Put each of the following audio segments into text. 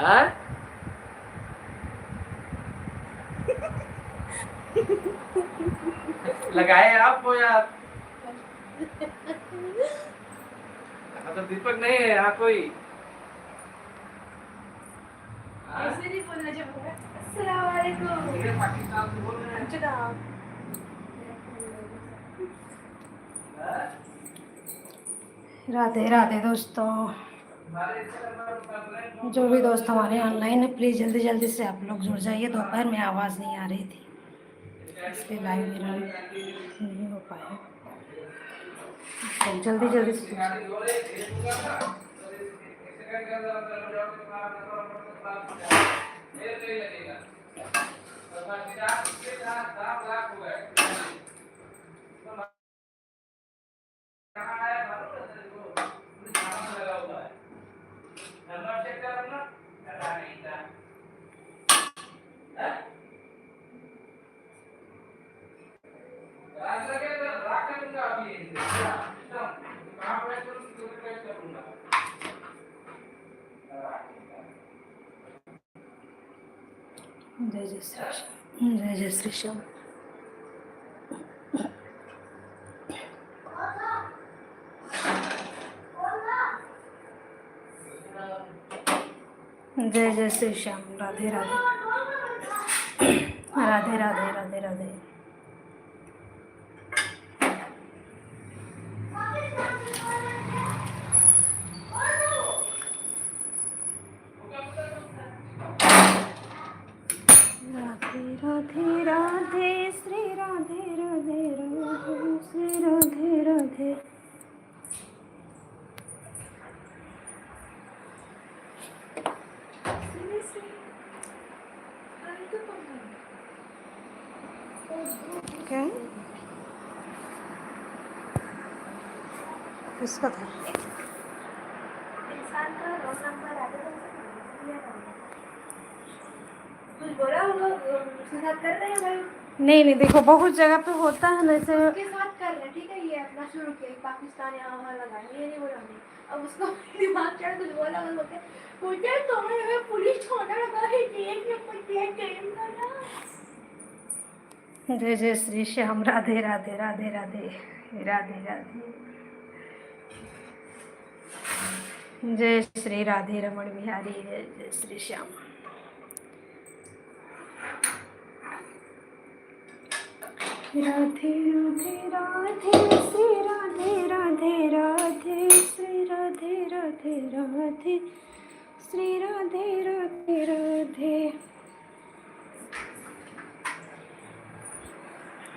हाँ लगाए आप वो यार। तो दीपक नहीं है यहाँ कोई। ऐसे नहीं बोलना चाहिए। अस्सलाम वालेकुम। पाकिस्तान से बोल रहे हैं। राधे राधे दोस्तों, जो भी दोस्त हमारे ऑनलाइन है प्लीज़ जल्दी जल्दी से आप लोग जुड़ जाइए। दोपहर में आवाज़ नहीं आ रही थी इसलिए लाइव मेरा नहीं हो पाया। तो जल्दी जल्दी से जय जय श्री श्याम, जय जय श्री श्याम। जय जय श्री श्याम। राधे राधे राधे राधे राधे राधे। राधे राधे राधे श्री राधे राधे राधे श्री राधे राधे। क्या किसका था? इंसान का रोल नंबर आगे कुछ बोला वो उसके साथ कर रहे हैं भाई। नहीं नहीं, देखो बहुत जगह पे होता है जैसे उसके साथ कर रहे हैं, ठीक है। ये अपना शुरू किया पाकिस्तान यहाँ वहाँ लगाए, ये नहीं बोला हमने। अब उसको दिमाग चढ़ कुछ बोला वो बोलते मुझे तुम्हें पुलिस छोड़ने लगा है, जेल में कुछ देख गए ना। जय जय श्री श्याम। राधे राधे राधे राधे राधे राधे। जय श्री राधे रमण बिहारी। जय जय श्री श्याम। राधे राधे राधे श्री राधे राधे राधे श्री राधे राधे राधे श्री राधे राधे राधे।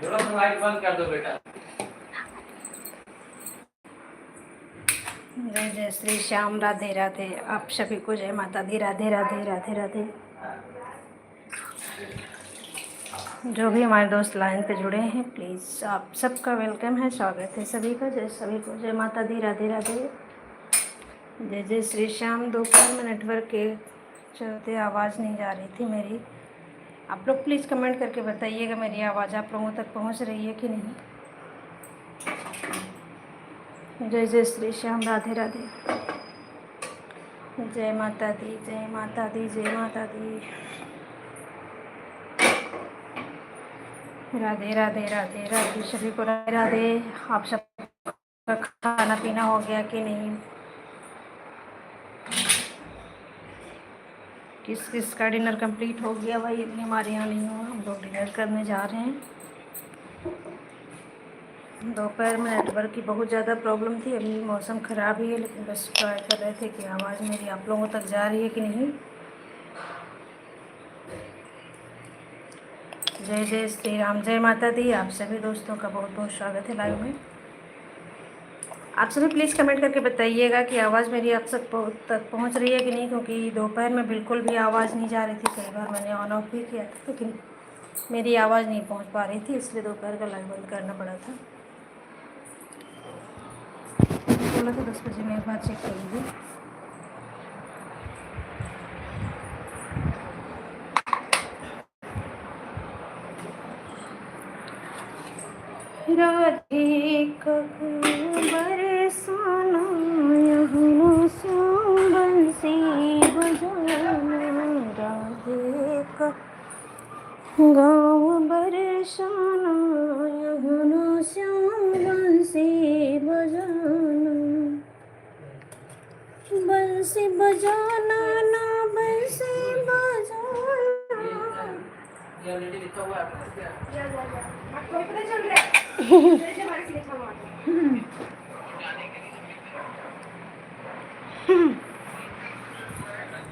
थोड़ा सा लाइट बंद कर दो बेटा। जय जय श्री श्याम। राधे राधे। आप सभी को जय माता दी। राधे राधे राधे राधे। जो भी हमारे दोस्त लाइन पे जुड़े हैं प्लीज़ आप सबका वेलकम है, स्वागत है सभी का। जय सभी को जय माता दी। राधे राधे। जय जय श्री श्याम। दोपहर में नेटवर्क के चलते आवाज़ नहीं जा रही थी मेरी। आप लोग प्लीज़ कमेंट करके बताइएगा मेरी आवाज़ आप लोगों तक पहुंच रही है कि नहीं। जय जय श्री श्याम। राधे राधे। जय माता दी, जय माता दी, जय माता दी। राधे राधे राधे राधे सभी को राधे राधे। आप सबका खाना पीना हो गया कि नहीं? किस किस का डिनर कंप्लीट हो गया? भाई अभी हमारे यहाँ नहीं हुआ, हम लोग डिनर करने जा रहे हैं। दोपहर में नेटवर्क की बहुत ज़्यादा प्रॉब्लम थी, अभी मौसम ख़राब ही है, लेकिन बस ट्राई कर रहे थे कि आवाज़ मेरी आप लोगों तक जा रही है कि नहीं। जय जय श्री राम। जय माता दी। आप सभी दोस्तों का बहुत बहुत स्वागत है लाइव में। आप सभी प्लीज़ कमेंट करके बताइएगा कि आवाज़ मेरी आप सब तक पहुंच रही है कि नहीं, क्योंकि दोपहर में बिल्कुल भी आवाज़ नहीं जा रही थी। कई बार मैंने ऑन ऑफ भी किया था लेकिन मेरी आवाज़ नहीं पहुंच पा रही थी, इसलिए दोपहर का लाइव बंद करना पड़ा था। बोला था 10 बजे मैं एक बार चेक करूँगी। राधे बरसाना यहाँ श्याम बंसी बजाना। का गाँव बरसाना, यमुना श्याम बंसी बजाना, बंसी बजाना ना बंसी बजाना। ये ऑलरेडी लिखा हुआ है आपने क्या?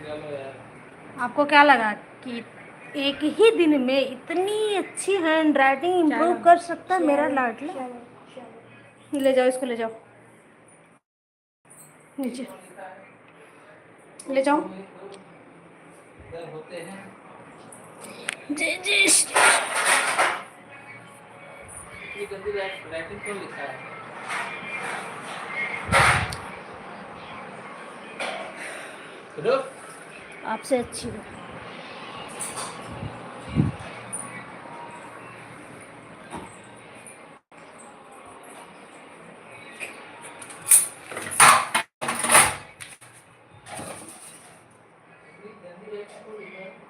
चलो यार। आपको क्या लगा कि एक ही दिन में इतनी अच्छी हैंड राइटिंग इम्प्रूव कर सकता है मेरा लाडला? ले जाओ इसको, ले जाओ नीचे, ले जाओ। इधर होते हैं। जय जय श्री। इतनी गंदी राइटिंग क्यों लिखा है? रुक। आपसे अच्छी हो।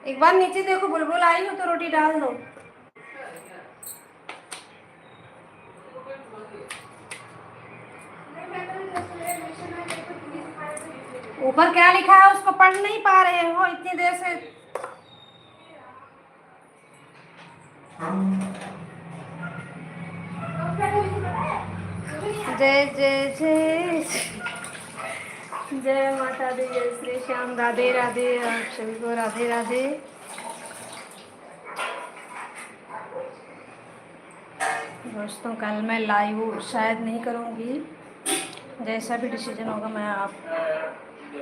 एक बार नीचे देखो, बुलबुल आई हो तो रोटी डाल दो। ऊपर क्या लिखा है उसको पढ़ नहीं पा रहे हो इतनी देर से? जय जय जय जय माता दी, जय श्री श्याम, राधे राधे। आप सभी को राधे राधे। दोस्तों कल मैं लाइव शायद नहीं करूँगी, जैसा भी डिसीजन होगा मैं आप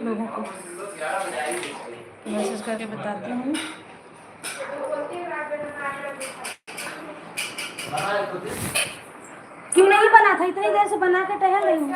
लोगों को मैसेज करके बताती हूँ। क्यों नहीं बना था? इतनी देर से बना के टहल रही हूँ।